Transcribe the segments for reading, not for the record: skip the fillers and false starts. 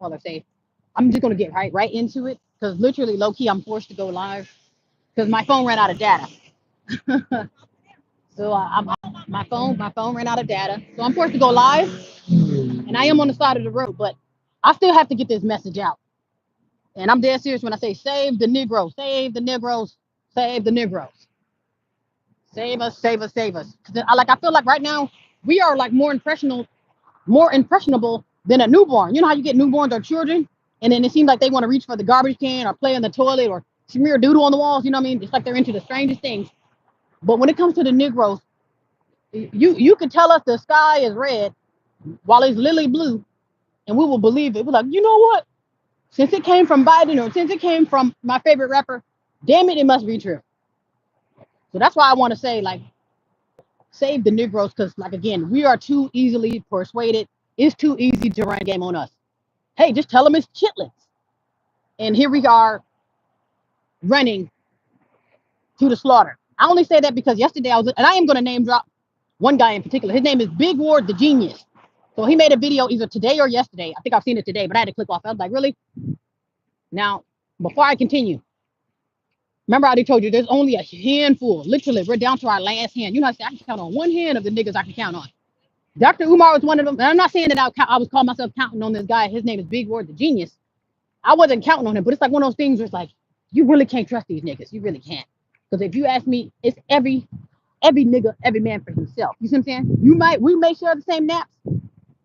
call her, say, I'm just gonna get right into it because literally low key I'm forced to go live because my phone ran out of data. So my phone ran out of data. So I'm forced to go live, and I am on the side of the road, but I still have to get this message out. And I'm dead serious when I say save the Negroes, save the Negroes, save the Negroes, save us, save us, save us. Because I feel like right now we are like more impressionable than a newborn. You know how you get newborns or children, and then it seems like they want to reach for the garbage can or play in the toilet or smear doodle on the walls. You know what I mean? It's like they're into the strangest things. But when it comes to the Negroes, you could tell us the sky is red while it's lily blue, and we will believe it. We're like, you know what? Since it came from Biden or since it came from my favorite rapper, damn it, it must be true. So that's why I want to say, like, save the Negroes, because, like, again, we are too easily persuaded. It's too easy to run a game on us. Hey, just tell them it's chitlins. And here we are running to the slaughter. I only say that because yesterday and I am going to name drop one guy in particular. His name is Big Ward the Genius. So he made a video either today or yesterday. I think I've seen it today, but I had to click off. I was like, really? Now, before I continue, remember I already told you there's only a handful. Literally, we're down to our last hand. You know, I can count on one hand of the niggas I can count on. Dr. Umar was one of them. And I'm not saying that I was calling myself counting on this guy. His name is Big Ward the Genius. I wasn't counting on him, but it's like one of those things where it's like, you really can't trust these niggas. You really can't. Because if you ask me, it's every nigga, every man for himself. You see what I'm saying? We may share the same naps,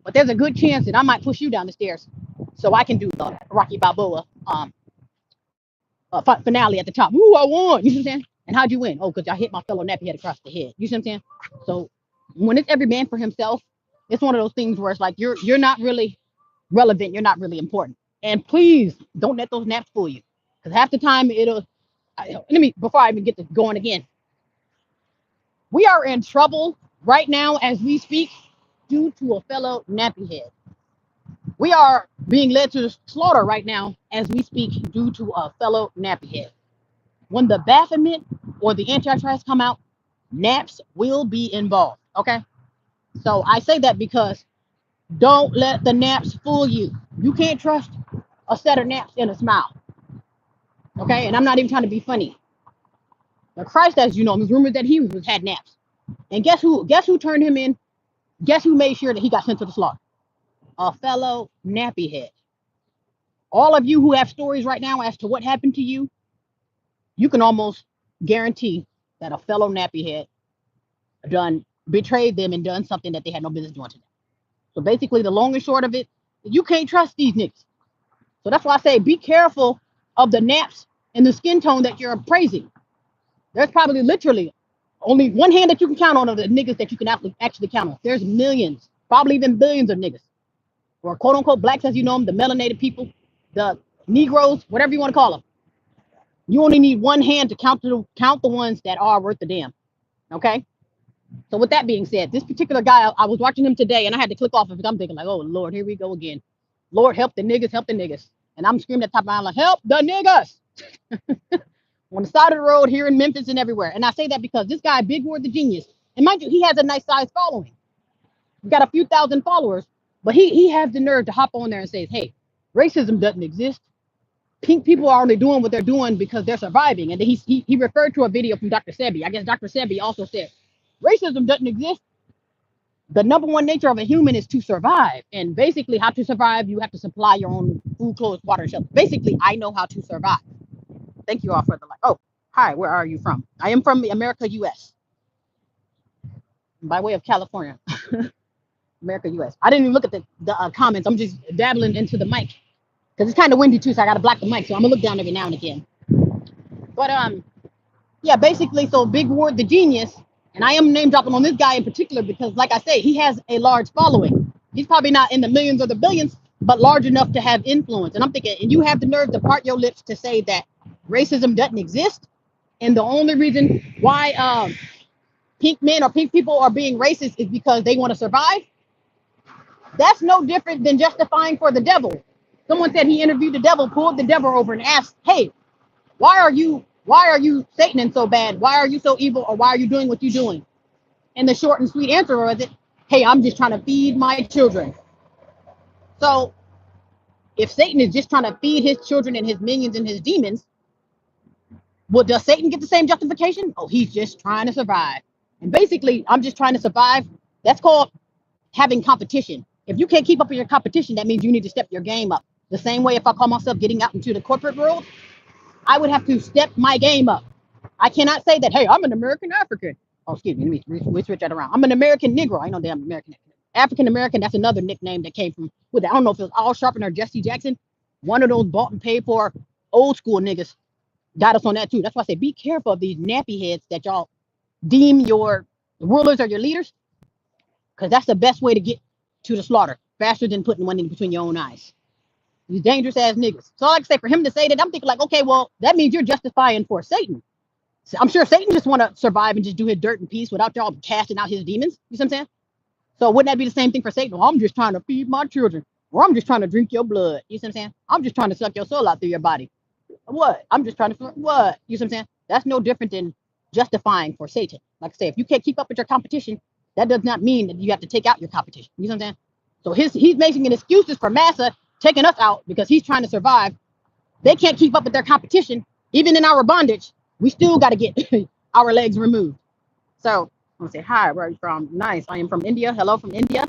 but there's a good chance that I might push you down the stairs so I can do the Rocky Balboa finale at the top. Ooh, I won. You see what I'm saying? And how'd you win? Oh, because I hit my fellow nappy head across the head. You see what I'm saying? So when it's every man for himself, it's one of those things where it's like you're not really relevant. You're not really important. And please don't let those naps fool you, because half the time before I even get to going again, we are in trouble right now as we speak due to a fellow nappy head. We are being led to the slaughter right now as we speak due to a fellow nappy head. When the Baphomet or the Antichrist come out, naps will be involved. Okay? So I say that because don't let the naps fool you. You can't trust a set of naps and a smile. Okay? And I'm not even trying to be funny. But Christ, as you know, there's rumors that he had naps. And guess who turned him in? Guess who made sure that he got sent to the slaughter? A fellow nappy head. All of you who have stories right now as to what happened to you, you can almost guarantee that a fellow nappy head betrayed them and done something that they had no business doing to them. So basically, the long and short of it, you can't trust these niggas. So that's why I say be careful of the naps and the skin tone that you're praising. There's probably literally only one hand that you can count on of the niggas that you can actually count on. There's millions, probably even billions of niggas, or quote unquote blacks as you know them, the melanated people, the Negroes, whatever you want to call them. You only need one hand to count the ones that are worth the damn. Okay. So with that being said, this particular guy, I was watching him today, and I had to click off of it. I'm thinking like, oh Lord, here we go again. Lord, help the niggas, help the niggas. And I'm screaming at the top of my like, help the niggas. On the side of the road here in Memphis and everywhere. And I say that because this guy, Big Ward the Genius, and mind you, he has a nice size following. He's got a few thousand followers, but he has the nerve to hop on there and say, hey, racism doesn't exist. Pink people are only doing what they're doing because they're surviving. And he referred to a video from Dr. Sebi. I guess Dr. Sebi also said, racism doesn't exist. The number one nature of a human is to survive. And basically, how to survive, you have to supply your own food, clothes, water, and shelter. Basically, I know how to survive. Thank you all for the like. Oh, hi, where are you from? I am from America, US. By way of California. America, US. I didn't even look at the comments. I'm just dabbling into the mic because it's kind of windy too, so I got to block the mic. So I'm gonna look down every now and again. But yeah, basically, so Big Ward the Genius, and I am name dropping on this guy in particular because, like I say, he has a large following. He's probably not in the millions or the billions, but large enough to have influence. And I'm thinking, and you have the nerve to part your lips to say that racism doesn't exist, and the only reason why pink men or pink people are being racist is because they want to survive. That's no different than justifying for the devil. Someone said he interviewed the devil, pulled the devil over, and asked, "Hey, why are you Sataning so bad? Why are you so evil? Or why are you doing what you're doing?" And the short and sweet answer was, "Hey, I'm just trying to feed my children." So if Satan is just trying to feed his children and his minions and his demons, well, does Satan get the same justification? Oh, he's just trying to survive. And basically, I'm just trying to survive. That's called having competition. If you can't keep up with your competition, that means you need to step your game up. The same way if I call myself getting out into the corporate world, I would have to step my game up. I cannot say that, hey, I'm an American African. Oh, excuse me, let me switch that around. I'm an American Negro. I know damn American. African American, that's another nickname that came from, I don't know if it was Al Sharpton or Jesse Jackson. One of those bought and paid for old school niggas got us on that too. That's why I say be careful of these nappy heads that y'all deem your rulers or your leaders, because that's the best way to get to the slaughter, faster than putting one in between your own eyes. These dangerous ass niggas. So like I say, for him to say that, I'm thinking like, okay, well, that means you're justifying for Satan. So I'm sure Satan just want to survive and just do his dirt in peace without y'all casting out his demons. You see what I'm saying? So wouldn't that be the same thing for Satan? Well, I'm just trying to feed my children, or I'm just trying to drink your blood. You see what I'm saying? I'm just trying to suck your soul out through your body. What? I'm just trying to what? You see what I'm saying? That's no different than justifying for Satan. Like I say, if you can't keep up with your competition, that does not mean that you have to take out your competition. You know what I'm saying? So he's making an excuses for Massa taking us out because he's trying to survive. They can't keep up with their competition. Even in our bondage, we still got to get our legs removed. So I want to say hi. Where are you from? Nice. I am from India. Hello from India.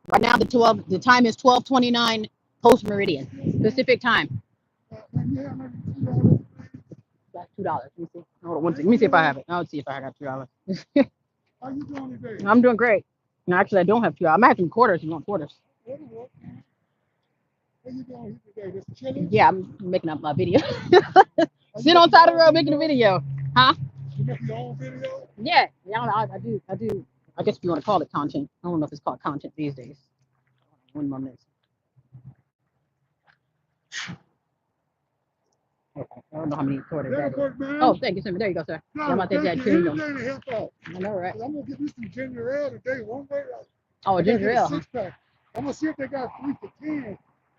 Right now the time is 12:29 post meridian Pacific time. That's $2. Let me see. Hold on one second. Let me see if I have it. I'll see if I got $2. How you doing today? I'm doing great. No, actually, I don't have $2. I'm having quarters. You want quarters? How you doing today? Just chilling? Yeah, I'm making up my video. Sit on side of the road making a video. Huh? You make your own video? Yeah, I do. I guess if you want to call it content. I don't know if it's called content these days. One more minute. Okay. I don't know how many quarters that is. Oh, thank you, sir. There you go, sir. No, I'm about to thank take you. that Anything to help out. I know, right? I'm gonna get me some ginger ale today. One way. Oh, ginger ale. Six pack. I'm gonna see if they got 3 for 10.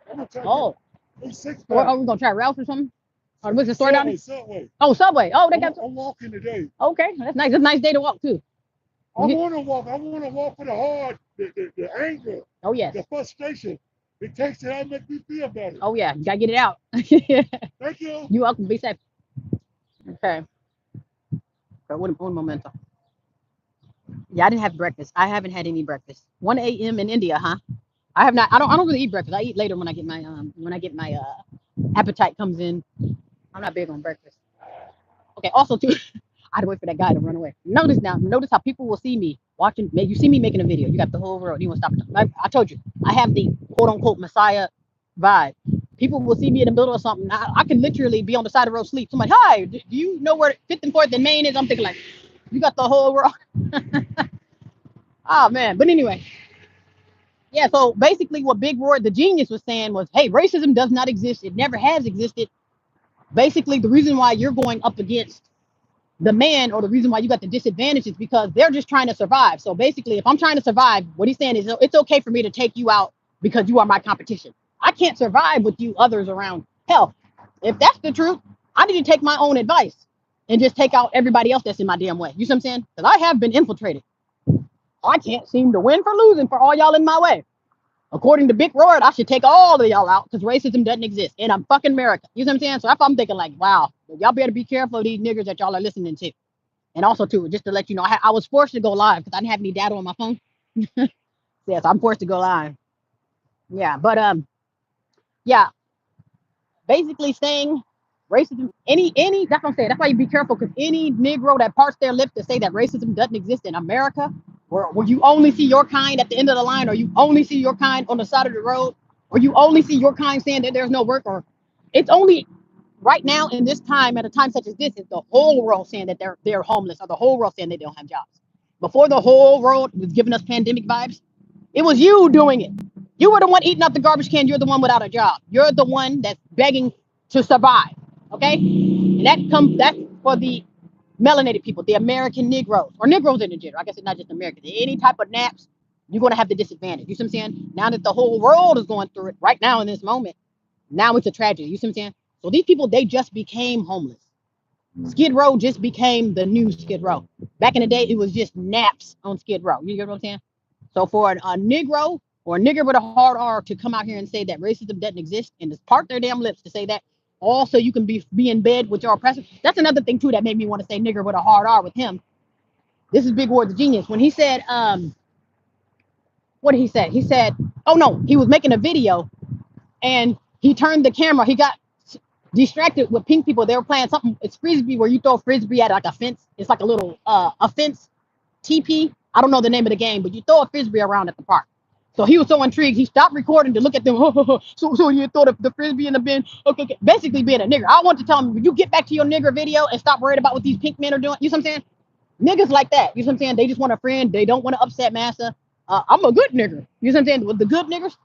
I'm gonna try Oh. to get 6 Or pack. are we gonna try Ralph's or something? Or what's the store down there? Subway. Oh, Subway. Oh, they got. I'm walking today. Okay, that's nice. It's a nice day to walk too. I want to walk. I want to walk for the hard, the anger. Oh yes. The frustration. It takes it out, make me feel better. Oh yeah, you gotta get it out. Thank you. You welcome. Be safe. Okay. So one momento. Yeah, I didn't have breakfast. I haven't had any breakfast. 1 a.m. in India, huh? I have not. I don't really eat breakfast. I eat later when I get my appetite comes in. I'm not big on breakfast. Okay. Also, too, I had to wait for that guy to run away. Notice how people will see me watching. You see me making a video. You got the whole world. You want to stop? I told you, I have the quote unquote Messiah vibe. People will see me in the middle of something. I can literally be on the side of the road sleep. Somebody, hi, do you know where 5th and 4th and Main is? I'm thinking like, you got the whole world. Oh man. But anyway, yeah. So basically, what Big Roy, the genius, was saying was, hey, racism does not exist. It never has existed. Basically, the reason why you're going up against the man, or the reason why you got the disadvantage, is because they're just trying to survive. So basically, if I'm trying to survive, what he's saying is it's okay for me to take you out because you are my competition. I can't survive with you others around. Hell, if that's the truth, I need to take my own advice and just take out everybody else that's in my damn way. You see what I'm saying? Because I have been infiltrated. I can't seem to win for losing for all y'all in my way. According to Big Roy, I should take all of y'all out because racism doesn't exist. And I'm fucking America. You know what I'm saying? So that's why I'm thinking like, wow, y'all better be careful of these niggers that y'all are listening to. And also, too, just to let you know, I was forced to go live because I didn't have any data on my phone. Yes, I'm forced to go live. Yeah, but yeah, basically saying racism, any that's what I'm saying. That's why you be careful, because any Negro that parts their lips to say that racism doesn't exist in America, where you only see your kind at the end of the line, or you only see your kind on the side of the road, or you only see your kind saying that there's no work, or it's only right now in this time, at a time such as this, is the whole world saying that they're homeless, or the whole world saying they don't have jobs. Before the whole world was giving us pandemic vibes, it was you doing it. You were the one eating up the garbage can. You're the one without a job. You're the one that's begging to survive. Okay? And that's for the melanated people, the American Negroes, or Negroes in general. I guess it's not just Americans. Any type of naps, you're gonna have the disadvantage. You see what I'm saying? Now that the whole world is going through it right now in this moment, now it's a tragedy. You see what I'm saying? So these people, they just became homeless. Skid Row just became the new Skid Row. Back in the day, it was just naps on Skid Row. You get what I'm saying? So for a Negro or a nigger with a hard R to come out here and say that racism doesn't exist and just part their damn lips to say that, all so you can be in bed with your oppressor. That's another thing too that made me want to say nigger with a hard R with him. This is Big Ward the Genius. When he said, what did he say? He said, oh no, he was making a video and he turned the camera. He got distracted with pink people. They were playing something. It's frisbee where you throw a frisbee at like a fence. It's like a little a fence TP. I don't know the name of the game, but you throw a frisbee around at the park. So he was so intrigued, he stopped recording to look at them. So you throw the frisbee in the bin. Okay, basically being a nigger. I want to tell him, when you get back to your nigger video and stop worried about what these pink men are doing. You know what I'm saying? Niggas like that. You know what I'm saying? They just want a friend. They don't want to upset massa. I'm a good nigger. You know what I'm saying? With the good niggers,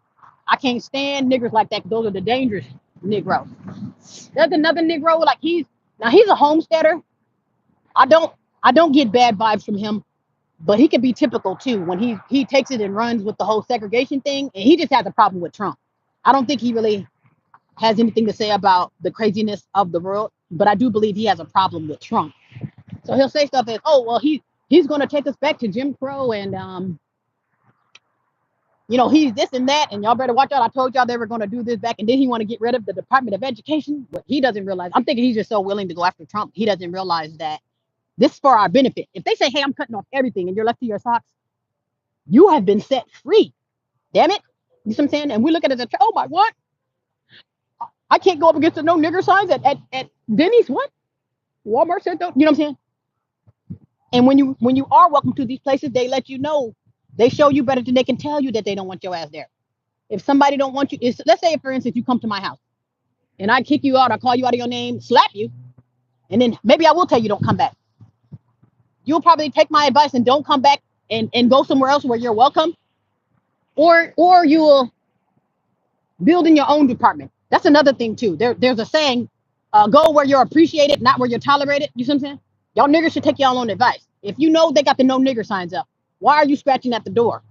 I can't stand niggers like that. Those are the dangerous Negroes. There's another Negro, like he's a homesteader. I don't get bad vibes from him, but he can be typical too when he takes it and runs with the whole segregation thing, and he just has a problem with Trump. I don't think he really has anything to say about the craziness of the world, but I do believe he has a problem with Trump. So he'll say stuff as, "Oh, well, he's going to take us back to Jim Crow, and he's this and that, and y'all better watch out. I told y'all they were going to do this back." And then he want to get rid of the Department of Education, but he doesn't realize. I'm thinking he's just so willing to go after Trump. He doesn't realize that this is for our benefit. If they say, "Hey, I'm cutting off everything," and you're left to your socks, you have been set free. Damn it. You know what I'm saying? And we look at it as, oh my, what? I can't go up against the no nigger signs at Denny's. What? Walmart said don't. You know what I'm saying? And when you are welcome to these places, they let you know. They show you better than they can tell you that they don't want your ass there. If somebody don't want you, let's say, for instance, you come to my house and I kick you out, I call you out of your name, slap you, and then maybe I will tell you don't come back. You'll probably take my advice and don't come back and go somewhere else where you're welcome, or you will build in your own department. That's another thing too. There's a saying, go where you're appreciated, not where you're tolerated. You see what I'm saying? Y'all niggers should take y'all own advice. If you know they got the no nigger signs up, why are you scratching at the door?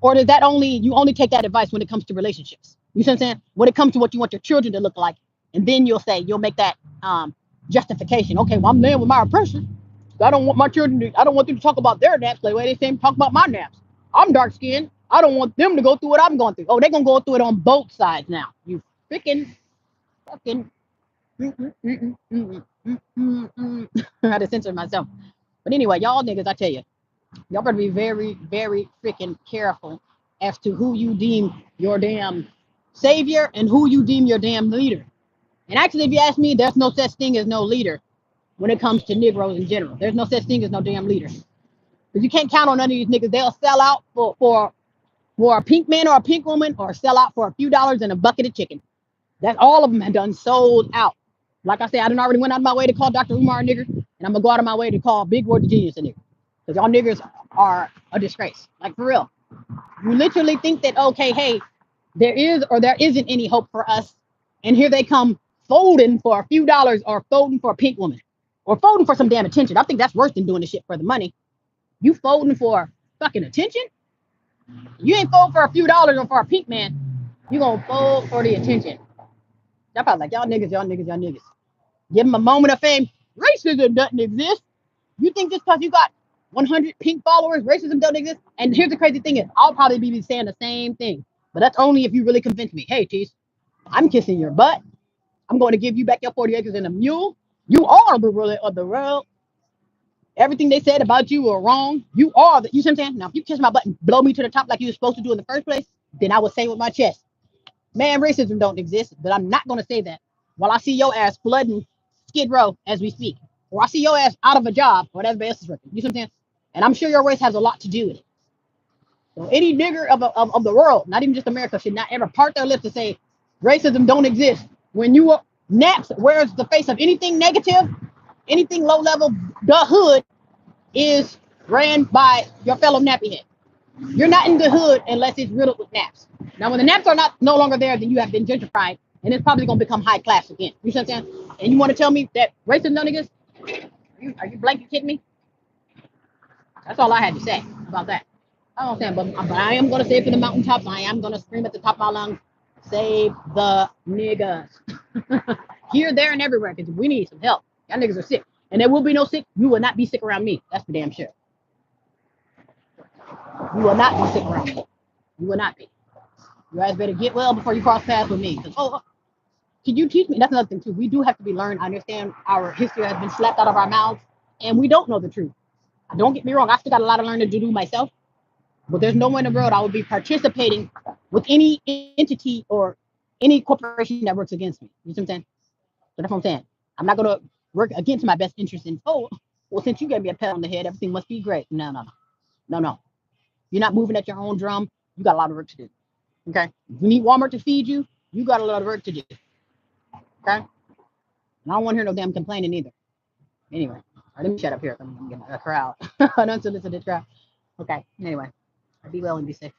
Or does that you only take that advice when it comes to relationships? You see what I'm saying? When it comes to what you want your children to look like, and then you'll make that justification. Okay, well, I'm there with my oppressor. I don't want my children I don't want them to talk about their naps the way they say talk about my naps. I'm dark skinned. I don't want them to go through what I'm going through. Oh, they're gonna go through it on both sides now. You freaking fucking I had to censor myself. But anyway, y'all niggas, I tell you, y'all better be very, very freaking careful as to who you deem your damn savior and who you deem your damn leader. And actually, if you ask me, there's no such thing as no leader when it comes to Negroes in general. There's no such thing as no damn leader. Because you can't count on none of these niggas. They'll sell out for a pink man or a pink woman, or sell out for a few dollars and a bucket of chicken. That's all of them have done sold out. Like I said, I done already went out of my way to call Dr. Umar a nigger, and I'm gonna go out of my way to call Big Ward the Genius a nigger. Because y'all niggers are a disgrace. Like, for real. You literally think that, okay, hey, there is or there isn't any hope for us, and here they come folding for a few dollars, or folding for a pink woman, or folding for some damn attention. I think that's worse than doing the shit for the money. You folding for fucking attention? You ain't fold for a few dollars or for a pink man. You gonna fold for the attention. Y'all probably like, y'all niggas, y'all niggas, y'all niggas. Give them a moment of fame. Racism doesn't exist. You think just because you got 100 pink followers, racism doesn't exist? And here's the crazy thing is, I'll probably be saying the same thing. But that's only if you really convince me. Hey, Tease, I'm kissing your butt. I'm going to give you back your 40 acres and a mule. You are the ruler of the world. Everything they said about you were wrong. You are you see what I'm saying? Now, if you kiss my butt and blow me to the top like you were supposed to do in the first place, then I would say with my chest, man, racism don't exist. But I'm not going to say that while I see your ass flooding Skid Row as we speak. Or I see your ass out of a job or everybody else is working. You see what I'm saying? And I'm sure your race has a lot to do with it. So any nigger of the world, not even just America, should not ever part their lips to say racism don't exist. When you naps wears the face of anything negative, anything low level, the hood is ran by your fellow nappy head. You're not in the hood unless it's riddled with naps. Now, when the naps are no longer there, then you have been gentrified, and it's probably gonna become high class again. You see what I'm saying? And you want to tell me that racism don't exist? Are you blanket kidding me? That's all I had to say about that. I don't understand, but I am gonna say it for the mountaintops. I am gonna scream at the top of my lungs, save the niggas. Here, there, and everywhere, because we need some help. Y'all niggas are sick. And there will be no sick. You will not be sick around me. That's for damn sure. You will not be sick around me. You will not be. You guys better get well before you cross paths with me. 'Cause, oh, can you teach me? That's another thing too. We do have to be learned. I understand our history has been slapped out of our mouths, and we don't know the truth. Don't get me wrong. I still got a lot of learning to do myself. But there's no way in the world I would be participating with any entity or any corporation that works against me. You see what I'm saying? So that's what I'm saying. I'm not gonna work against my best interest in, oh, well, since you gave me a pat on the head, everything must be great. No, no, no. No, no. You're not moving at your own drum. You got a lot of work to do. Okay. If you need Walmart to feed you, you got a lot of work to do. Okay. And I don't want to hear no damn complaining either. Anyway, all right, let me shut up here. I'm getting a crowd. I don't listen to this crowd. Okay. Anyway, be well and be safe.